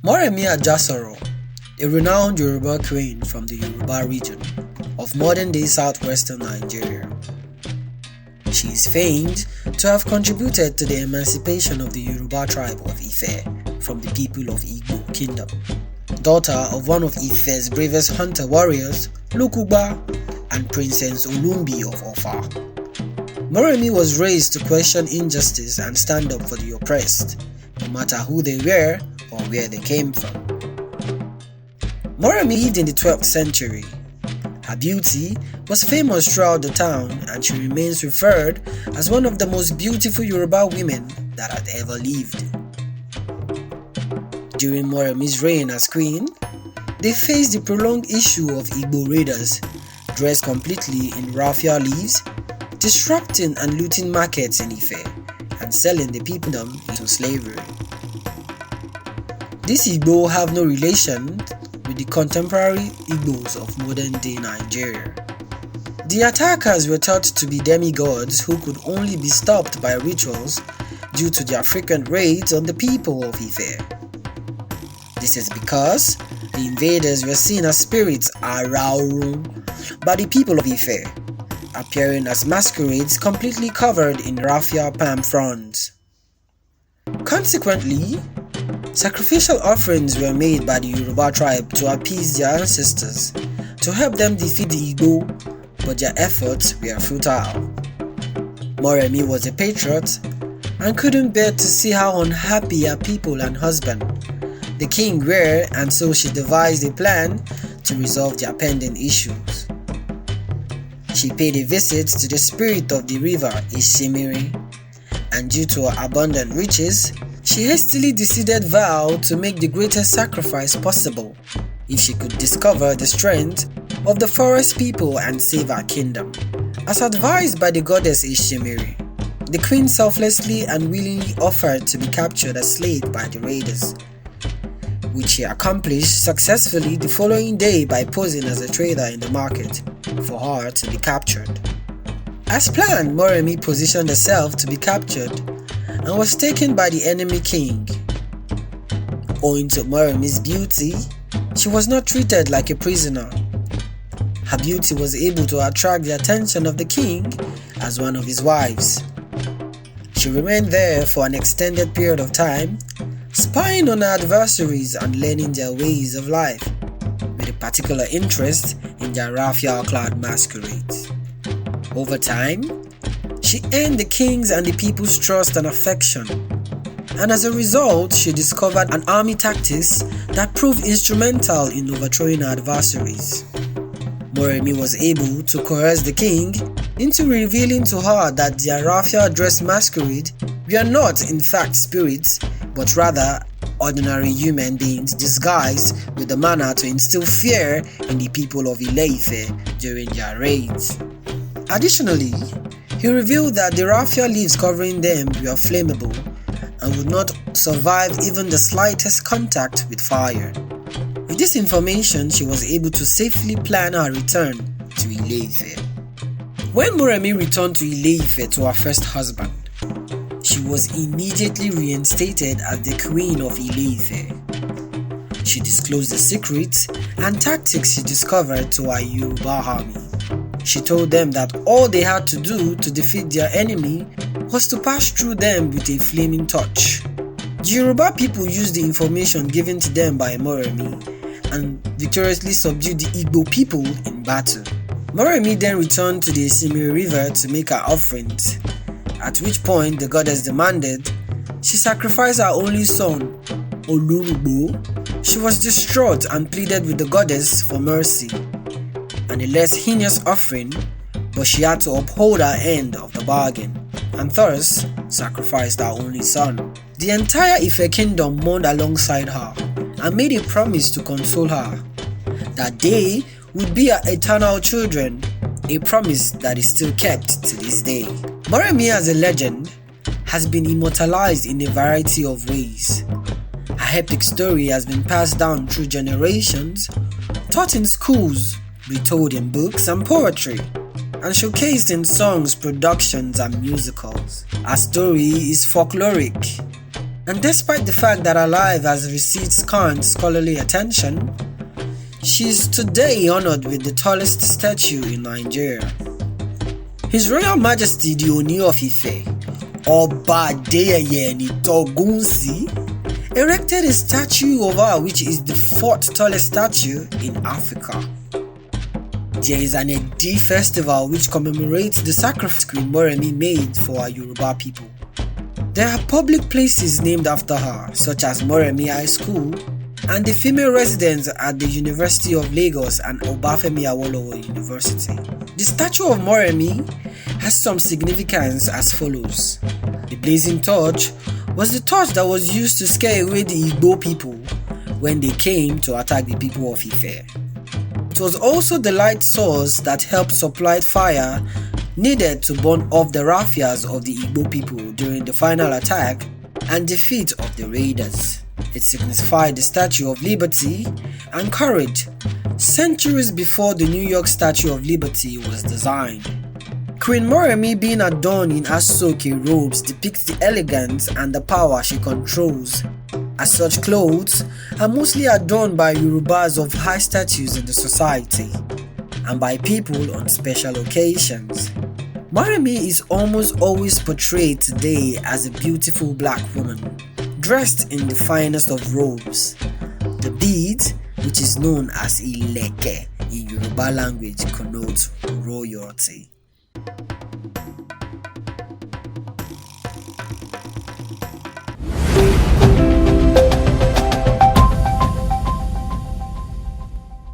Moremi iAjasoro, a renowned Yoruba queen from the Yoruba region of modern-day southwestern Nigeria. She is famed to have contributed to the emancipation of the Yoruba tribe of Ithe from the people of Igbo kingdom. Daughter of one of Ithe's bravest hunter warriors, Lukugba, and Princess Olunbe of Offa. Moremi was raised to question injustice and stand up for the oppressed, no matter who they were or where they came from. Moremi lived in the 12th century. Her beauty was famous throughout the town, and she remains referred as one of the most beautiful Yoruba women that had ever lived. During Moremi's reign as queen, they faced the prolonged issue of Igbo raiders dressed completely in raffia leaves, disrupting and looting markets in Ife and selling the peopledom into slavery. These Igbo have no relation with the contemporary Igbos of modern-day Nigeria. The attackers were thought to be demigods who could only be stopped by rituals due to their frequent raids on the people of Ife. This is because the invaders were seen as spirits around by the people of Ife, appearing as masquerades completely covered in raffia palm fronds. Consequently, sacrificial offerings were made by the Yoruba tribe to appease their ancestors to help them defeat the Igbo, but their efforts were futile. Moremi was a patriot and couldn't bear to see how unhappy her people and husband, the king, were, and so she devised a plan to resolve their pending issues. She paid a visit to the spirit of the river Isimiri, and due to her abundant riches, she hastily decided vow to make the greatest sacrifice possible if she could discover the strength of the forest people and save her kingdom. As advised by the goddess Ishimiri, the queen selflessly and willingly offered to be captured as slave by the raiders, which she accomplished successfully the following day by posing as a trader in the market for her to be captured. As planned, Moremi positioned herself to be captured and was taken by the enemy king. Owing to Moremi's beauty, she was not treated like a prisoner. Her beauty was able to attract the attention of the king as one of his wives. She remained there for an extended period of time, spying on her adversaries and learning their ways of life, with a particular interest in their raffia-clad masquerades. Over time, she earned the king's and the people's trust and affection, and as a result, she discovered an army tactics that proved instrumental in overthrowing her adversaries. Moremi was able to coerce the king into revealing to her that their raffia-dressed masquerade were not in fact spirits, but rather ordinary human beings disguised with the manner to instill fear in the people of Ile-Ife during their raids. Additionally, he revealed that the raffia leaves covering them were flammable and would not survive even the slightest contact with fire. With this information, she was able to safely plan her return to Ile-Ife. When Moremi returned to Ile-Ife to her first husband, she was immediately reinstated as the queen of Ile-Ife. She disclosed the secrets and tactics she discovered to her Yoruba army. She told them that all they had to do to defeat their enemy was to pass through them with a flaming torch. The Yoruba people used the information given to them by Moremi and victoriously subdued the Igbo people in battle. Moremi then returned to the Isimiri river to make her offerings, at which point the goddess demanded she sacrifice her only son, Olurugbo. She was distraught and pleaded with the goddess for mercy and a less heinous offering, but she had to uphold her end of the bargain, and thus sacrificed her only son. The entire Ife kingdom mourned alongside her and made a promise to console her, that they would be her eternal children, a promise that is still kept to this day. Moremi as a legend has been immortalized in a variety of ways. Her epic story has been passed down through generations, taught in schools, retold in books and poetry, and showcased in songs, productions, and musicals. Her story is folkloric, And despite the fact that her life has received scant scholarly attention, she is today honored with the tallest statue in Nigeria. His Royal Majesty the Oni of Ife, Oba Adeyeye Togunsi, erected a statue of her which is the 4th tallest statue in Africa. There is an Ede festival which commemorates the sacrifice Queen Moremi made for our Yoruba people. There are public places named after her, such as Moremi High School and the female residence at the University of Lagos and Obafemi Awolowo University. The statue of Moremi has some significance as follows. The blazing torch was the torch that was used to scare away the Igbo people when they came to attack the people of Ife. It was also the light source that helped supply fire needed to burn off the raffias of the Igbo people during the final attack and defeat of the raiders. It signified the Statue of Liberty and courage, centuries before the New York Statue of Liberty was designed. Queen Moremi being adorned in Asoke robes depicts the elegance and the power she controls, as such clothes are mostly adorned by Yorubas of high status in the society and by people on special occasions. Moremi is almost always portrayed today as a beautiful black woman, dressed in the finest of robes. The bead, which is known as Ile-Ife in Yoruba language, connotes royalty.